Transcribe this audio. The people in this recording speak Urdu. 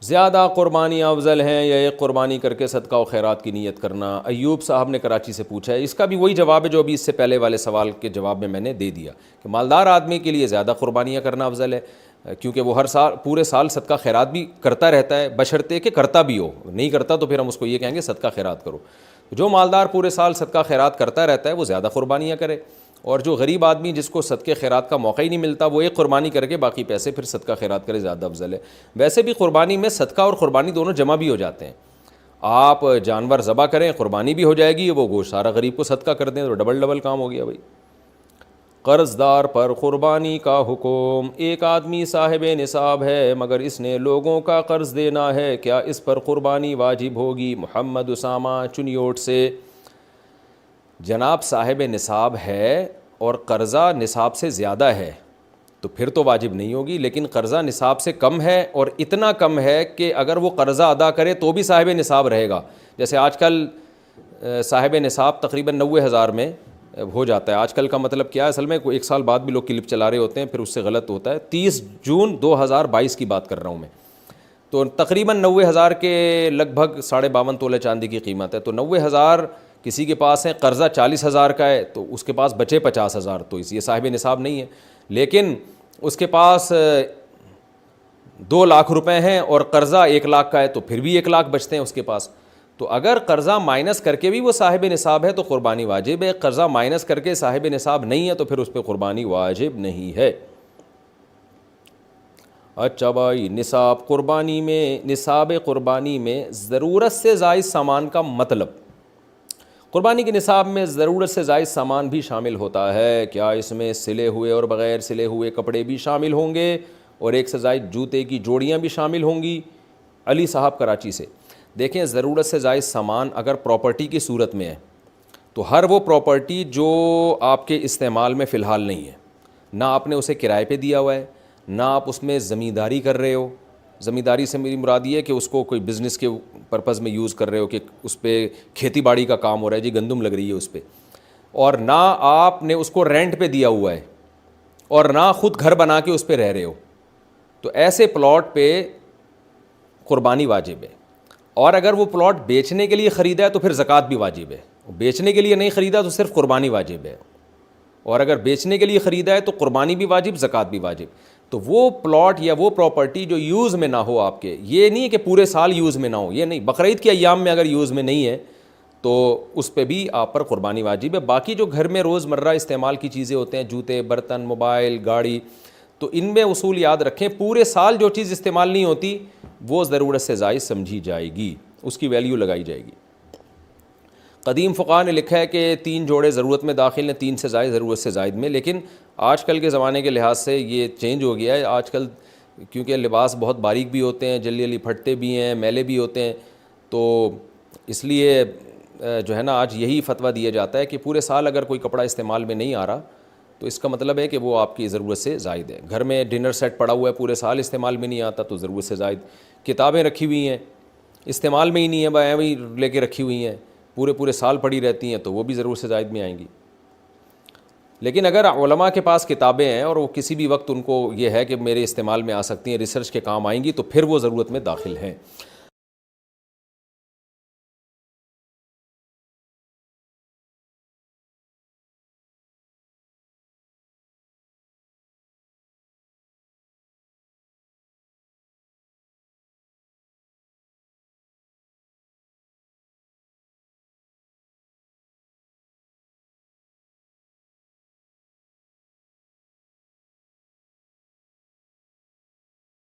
زیادہ قربانیاں افضل ہیں یا ایک قربانی کر کے صدقہ و خیرات کی نیت کرنا؟ ایوب صاحب نے کراچی سے پوچھا ہے. اس کا بھی وہی جواب ہے جو ابھی اس سے پہلے والے سوال کے جواب میں نے دے دیا کہ مالدار آدمی کے لیے زیادہ قربانیاں کرنا افضل ہے، کیونکہ وہ ہر سال پورے سال صدقہ خیرات بھی کرتا رہتا ہے، بشرطے کہ کرتا بھی ہو. نہیں کرتا تو پھر ہم اس کو یہ کہیں گے صدقہ خیرات کرو. جو مالدار پورے سال صدقہ خیرات کرتا رہتا ہے وہ زیادہ قربانیاں کرے، اور جو غریب آدمی جس کو صدقے خیرات کا موقع ہی نہیں ملتا وہ ایک قربانی کر کے باقی پیسے پھر صدقہ خیرات کرے، زیادہ افضل ہے. ویسے بھی قربانی میں صدقہ اور قربانی دونوں جمع بھی ہو جاتے ہیں. آپ جانور ذبح کریں قربانی بھی ہو جائے گی، وہ گوشت سارا غریب کو صدقہ کر دیں تو ڈبل کام ہو گیا بھائی. قرض دار پر قربانی کا حکم. ایک آدمی صاحب نصاب ہے مگر اس نے لوگوں کا قرض دینا ہے، کیا اس پر قربانی واجب ہوگی؟ محمد اسامہ چنیوٹ سے. جناب صاحب نصاب ہے اور قرضہ نصاب سے زیادہ ہے تو پھر تو واجب نہیں ہوگی، لیکن قرضہ نصاب سے کم ہے اور اتنا کم ہے کہ اگر وہ قرضہ ادا کرے تو بھی صاحب نصاب رہے گا. جیسے آج کل صاحب نصاب تقریباً 90,000 میں ہو جاتا ہے. آج کل کا مطلب کیا ہے اصل میں، کوئی ایک سال بعد بھی لوگ کلپ چلا رہے ہوتے ہیں پھر اس سے غلط ہوتا ہے. 30 جون 2022 کی بات کر رہا ہوں میں، تو تقریباً 90,000 کے لگ بھگ 52.5 تولے چاندی کی قیمت ہے. تو 90,000 کسی کے پاس ہے، قرضہ 40,000 کا ہے تو اس کے پاس بچے 50,000، تو یہ صاحب نصاب نہیں ہے. لیکن اس کے پاس 2 لاکھ روپے ہیں اور قرضہ 1 لاکھ کا ہے تو پھر بھی 1 لاکھ بچتے ہیں اس کے پاس. تو اگر قرضہ مائنس کر کے بھی وہ صاحب نصاب ہے تو قربانی واجب ہے، قرضہ مائنس کر کے صاحب نصاب نہیں ہے تو پھر اس پہ قربانی واجب نہیں ہے. اچھا بھائی، نصاب قربانی میں ضرورت سے زائد سامان کا مطلب، قربانی کے نصاب میں ضرورت سے زائد سامان بھی شامل ہوتا ہے. کیا اس میں سلے ہوئے اور بغیر سلے ہوئے کپڑے بھی شامل ہوں گے اور ایک سے زائد جوتے کی جوڑیاں بھی شامل ہوں گی؟ علی صاحب کراچی سے. دیکھیں، ضرورت سے زائد سامان اگر پراپرٹی کی صورت میں ہے تو ہر وہ پراپرٹی جو آپ کے استعمال میں فی الحال نہیں ہے، نہ آپ نے اسے کرائے پہ دیا ہوا ہے، نہ آپ اس میں زمینداری کر رہے ہو. زمینداری سے میری مراد یہ ہے کہ اس کو کوئی بزنس کے پرپز میں یوز کر رہے ہو کہ اس پہ کھیتی باڑی کا کام ہو رہا ہے، جی گندم لگ رہی ہے اس پہ، اور نہ آپ نے اس کو رینٹ پہ دیا ہوا ہے اور نہ خود گھر بنا کے اس پہ رہ رہے ہو، تو ایسے پلاٹ پہ قربانی واجب ہے. اور اگر وہ پلاٹ بیچنے کے لیے خریدا ہے تو پھر زکوٰۃ بھی واجب ہے. بیچنے کے لیے نہیں خریدا تو صرف قربانی واجب ہے، اور اگر بیچنے کے لیے خریدا ہے تو قربانی بھی واجب، زکوٰۃ بھی واجب. تو وہ پلاٹ یا وہ پراپرٹی جو یوز میں نہ ہو آپ کے، یہ نہیں کہ پورے سال یوز میں نہ ہو، یہ نہیں، بقرعید کے ایام میں اگر یوز میں نہیں ہے تو اس پہ بھی آپ پر قربانی واجب ہے. باقی جو گھر میں روز مرہ استعمال کی چیزیں ہوتے ہیں، جوتے، برتن، موبائل، گاڑی، تو ان میں اصول یاد رکھیں، پورے سال جو چیز استعمال نہیں ہوتی وہ ضرورت سے زائد سمجھی جائے گی، اس کی ویلیو لگائی جائے گی. قدیم فقہاء نے لکھا ہے کہ 3 جوڑے ضرورت میں داخل ہیں، 3 سے زائد ضرورت سے زائد میں. لیکن آج کل کے زمانے کے لحاظ سے یہ چینج ہو گیا ہے. آج کل کیونکہ لباس بہت باریک بھی ہوتے ہیں، جلدی جلدی پھٹتے بھی ہیں، میلے بھی ہوتے ہیں، تو اس لیے جو ہے نا آج یہی فتویٰ دیا جاتا ہے کہ پورے سال اگر کوئی کپڑا استعمال میں نہیں آ رہا تو اس کا مطلب ہے کہ وہ آپ کی ضرورت سے زائد ہے. گھر میں ڈنر سیٹ پڑا ہوا ہے، پورے سال استعمال میں نہیں آتا تو ضرورت سے زائد. کتابیں رکھی ہوئی ہیں، استعمال میں ہی نہیں ہے، وہی لے کے رکھی ہوئی ہیں، پورے سال پڑھی رہتی ہیں تو وہ بھی ضرورت سے زائد میں آئیں گی. لیکن اگر علماء کے پاس کتابیں ہیں اور وہ کسی بھی وقت ان کو یہ ہے کہ میرے استعمال میں آ سکتی ہیں، ریسرچ کے کام آئیں گی، تو پھر وہ ضرورت میں داخل ہیں.